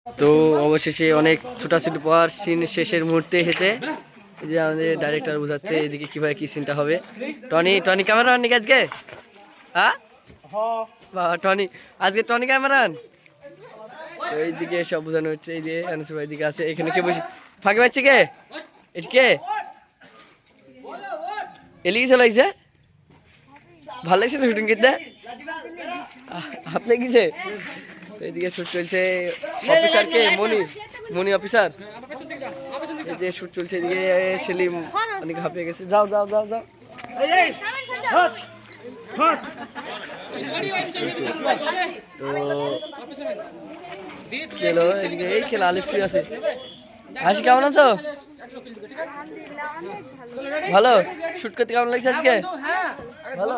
তো অবশেষে অনেক ছোটাছুটি পর সিন শেষের মুহূর্তে এসেছে। এই যে আমাদের ডাইরেক্টর বোঝাচ্ছে এদিকে কিভাবে কি সিনটা হবে। টনি টনি ক্যামেরাম্যান নাকি আজকে? হ্যাঁ বাবা টনি আজকে টনি ক্যামেরাম্যান। তো এইদিকে সব বোঝানো হচ্ছে। এই যে আনিসুর ভাই দিকে আছে। এখানে কে বসে ফাঁকি পাচ্ছে কে? এটা কে? এলিগে চলে আইছে। ভালো লাগছে না শুটিং করতে? আপনি কিসে? এদিকে শুট চলছে। অফিসার কে? মনি মনি অফিসার। এই যে শুট চলছে। এদিকে সেলিম অনেক হাঁপিয়ে গেছে। যাও যাও যাও যাও। তো খেলো এদিকে এই খেলা আলিফ ফ্রি আছে। হাসি কেমন আছো? ভালো। শুট করতে কেমন লাগছে আজকে? ভালো।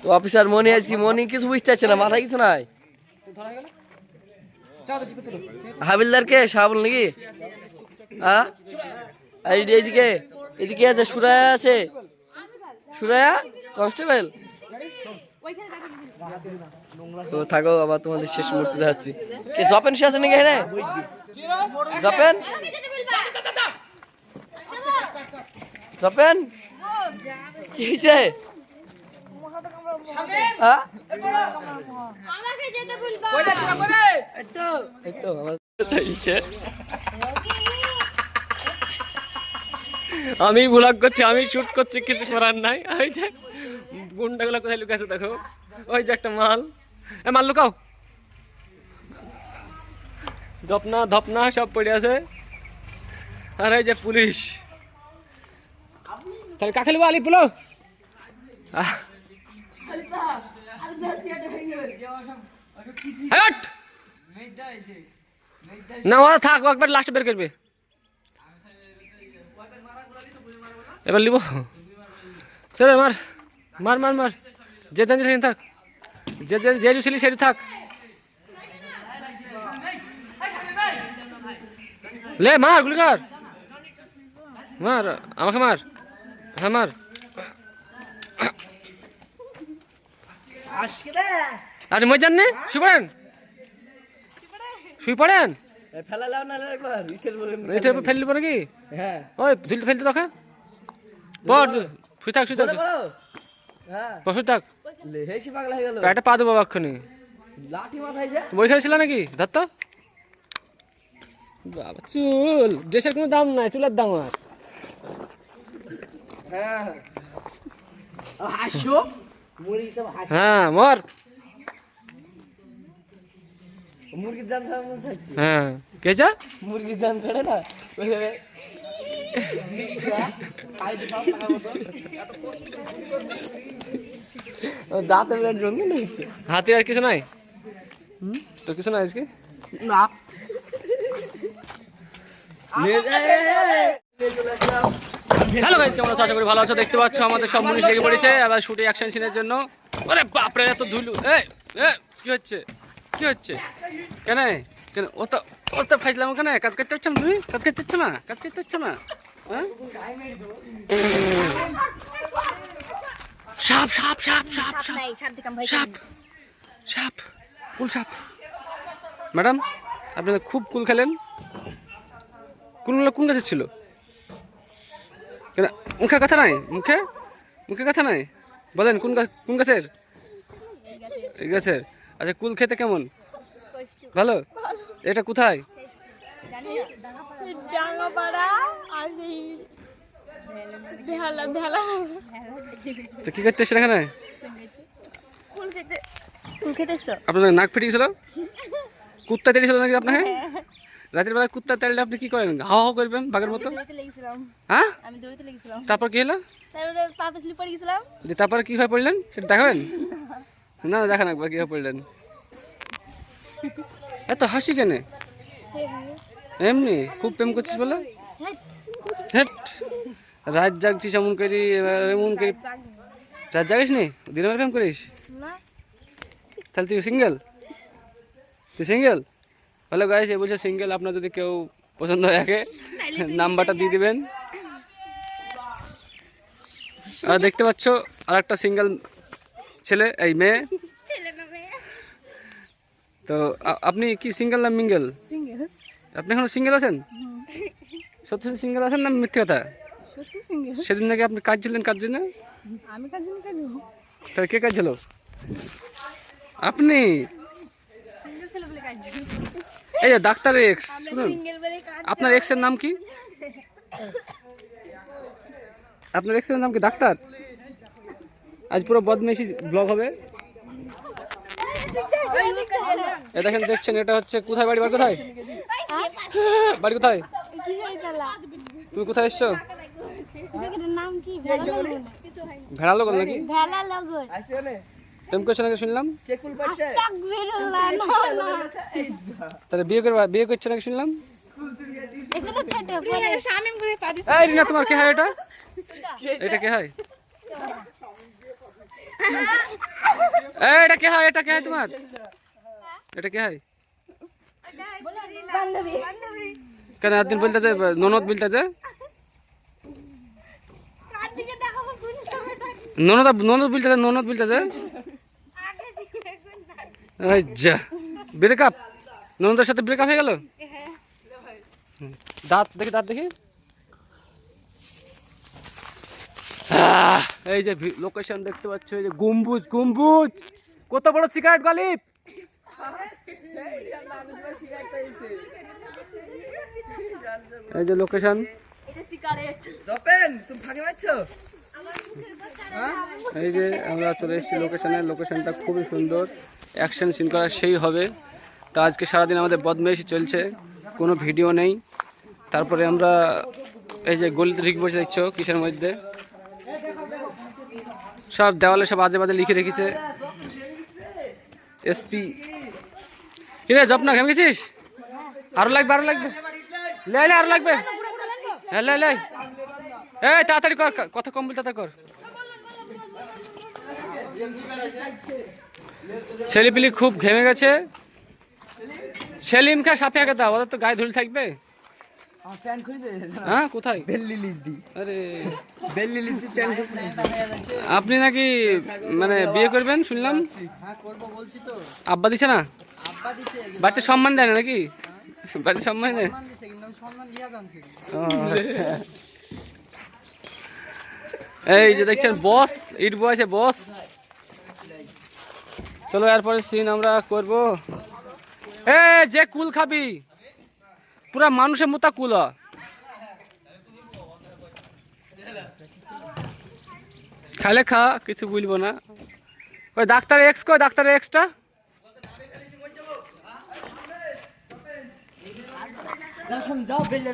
তো অফিসার মনি আজকে মনি কিছু বুঝতে পারছে না, মাথায় কিছু নাই। হাবিলদার কে? শাহাবুল নাকি? হ্যাঁ এইদিকে এদিকে আছে সুরায়া আছে। সুরায়া কনস্টেবল। তো থাকো আবার তোমাদের শেষ মুহূর্তে দেখাচ্ছি। কে জপেন সে আছে নাকি? হ্যাঁ জপেন জপেন কি হয়েছে? আমি ব্লগ করছি, আমি শুট করছি, কিছু করার নাই। ওই যে গুন্ডাগুলো কোথায় লুকাছে দেখো। ওই যে একটা মাল, মাল লুকাও। জপনা ধপনা সব পড়ে আছে। আর এই যে পুলিশ। তাহলে কাকে লিবো? আলিফ বলো। না ওরা থাক, একবার লাস্টে বের করবে। এবার লিব। চলো মার মার মার মার। যে জানি থাক, যে যে যে ছিলি সেটি থাক। লে মার, গুলি কর, মার আমাকে মার। হ্যাঁ মার। আরে মই জান শুই পড়েন, শুই পড়েন। ফেললি পরে কি? ওই ঝুলতে ফেলতে দেখে পর শুই থাক, শুই থাক, শুই থাক। পেটে পা দেবো এক্ষুনি। বই খেয়েছিল নাকি? ধর তো বাবা, চুল ড্রেসের কোনো দাম নাই, চুলের দাম। আর হ্যাঁ মর। মুরগির জান ছাড়ছে। হ্যাঁ কেছা মুরগির জান ছাড়ে না। দাঁতে বিরাট জন্য নিয়েছে। হাতে আর কিছু নাই তো? কিছু নাই আজকে না। হ্যালো গাইস, কেমন আছো? আশা করি ভালো আছো। দেখতে পাচ্ছ আমাদের সব পুলিশ লেগে পড়েছে আবার শুটে অ্যাকশন সিনের জন্য। আরে বাপরে এত ধুলো। কি হচ্ছে? কি হচ্ছে? কেন কেন ও তো ফাইজলাম। ওখানে কাজ করতে হচ্ছে না? তুমি কাজ করতে হচ্ছে না? কাজ করতে হচ্ছে না? সাপ সাপ সাপ সাপ সাপ সাপ কুল সাপ। ম্যাডাম আপনি খুব কুল খেলেন। কুলগুলো কোন গাছের ছিল? কেন মুখে কথা নাই? মুখে মুখে কথা নাই, বলেন কোন গাছের? এই গাছের। আচ্ছা কুল খেতে কেমন? ভালো। এটা কোথায়? তো কি করতে এসে এখানে? আপনার নাক ফেটে গেছিল? কুত্তা তেড়েছিল নাকি আপনাকে? রাতের বেলা কুত্তা তেড়লে আপনি কি করেন? হাওয়া হাওয়া করবেন বাঘের মতো? হ্যাঁ তারপর কি হলো? তারপরে কিভাবে পড়লেন সেটা দেখাবেন? না দেখান একবার কিভাবে পড়লেন। এত হাসি কেন? এমনি খুব প্রেম করছিস বলে? হ্যাঁ রাত জাগছিস এমন করি, এমন করি। রাত জাগিস নি? দিনের বেলা প্রেম করিস? তাহলে তুই সিঙ্গেল? তুই সিঙ্গেল? হ্যালো গাইস, এ বলছে সিঙ্গেল। আপনার যদি কেউ পছন্দ হয় একে নাম্বারটা দিয়ে দিবেন। আর দেখতে পাচ্ছ আর একটা সিঙ্গেল ছেলে, এই মেয়ে। তো আপনি কি সিঙ্গেল না মিঙ্গেল? সিঙ্গেল। আপনি এখনো সিঙ্গেল আছেন? সত্যি সিঙ্গেল আছেন না মিথ্যে কথা? সত্যি সিঙ্গেল। সেদিন নাকি আপনি কাজ ছিলেন, কাজ জন্য? আমি কাজ জানি কেন? তাহলে কে কাজ ছিল? আপনি। সিঙ্গেল ছেলে বলে কাজ জানি। এই যে ডাক্তার এক্স, শুনুন, সিঙ্গেল বলে কাজ। আপনার এক্সের নাম কি? আপনার এক্সের নাম কি ডাক্তার? আজ পুরো বদমেশি ব্লগ হবে। এ দেখেন, দেখছেন, এটা হচ্ছে কোথায় বাড়ি? বাড়ি কোথায়? বাড়ি কোথায়? তুমি কোথায় এসছো? নাম কি? ভেড়ালো গল নাকি? ভেলা লগর। প্রেম করছো নাকি শুনলাম? আস্তাগফিরুল্লাহ, না না। তাহলে বিয়ে করছো নাকি শুনলাম? এখানে ছোট পরে শামিম করে পারিস। এই রিনা, তোমার কে হয় এটা? এটা কে হয়? এই এটা কে হয়? এটা কে হয় তোমার? এটা কে হয়? বান্ধবী। কেন একদিন বলতে যে ননদ বলতে যে কার দিকে দেখাবো কোন সময়? ননদ বলতে যে ননদ বলতে যে আগে দিকে কোন দাঁত? এই যা ব্রেকআপ, ননদের সাথে ব্রেকআপ হয়ে গেল। দাঁত দেখি, দাঁত দেখি। এই যে লোকেশন দেখতে পাচ্ছ, এই যে গম্বুজ, গম্বুজ কত বড় সিগারেট গালিব। এই যে লোকেশন, এটা সিগারেট। এই যে আমরা চলে এসেছি লোকেশনে। লোকেশনটা খুবই সুন্দর, অ্যাকশন সিন করা সেই হবে। তো আজকে সারাদিন আমাদের বদমেশি চলছে, কোনো ভিডিও নেই। তারপরে আমরা এই যে গলিতে ঢুকে বসে দেখছো কিসের মধ্যে, সব দেওয়ালে সব আজে বাজে লিখে রেখেছে। এসপি কিরে জপনা ঘেমে গেছিস? আরো লাগবে, আরো লাগবে, লে লে আরো লাগবে। হ্যাঁ লে লে, এই তাড়াতাড়ি কর, কথা কম বল, তাড়াতাড়ি কর। ছেলেপিলি খুব ঘেমে গেছে। সেলিম খা সাফিয়াকে দাও, ওদের তো গায়ে ধুল থাকবে। হ্যাঁ কোথায়? আরে আপনি নাকি মানে বিয়ে করবেন শুনলাম? আব্বা দিছে না? বাড়িতে সম্মান দেয় না নাকি? বাড়িতে সম্মান দেয়? ও, আচ্ছা। এই যে দেখছেন বস, ইট বয়েছে বস। চলো এরপরে সিন আমরা করব। এ যে কুল খাবি, পুরা মানুষের মতো কুল, খাইলে খা, কিছু বলবো না। ওই ডাক্তার এক্স কই? ডাক্তার এক্সটা যাও বেলে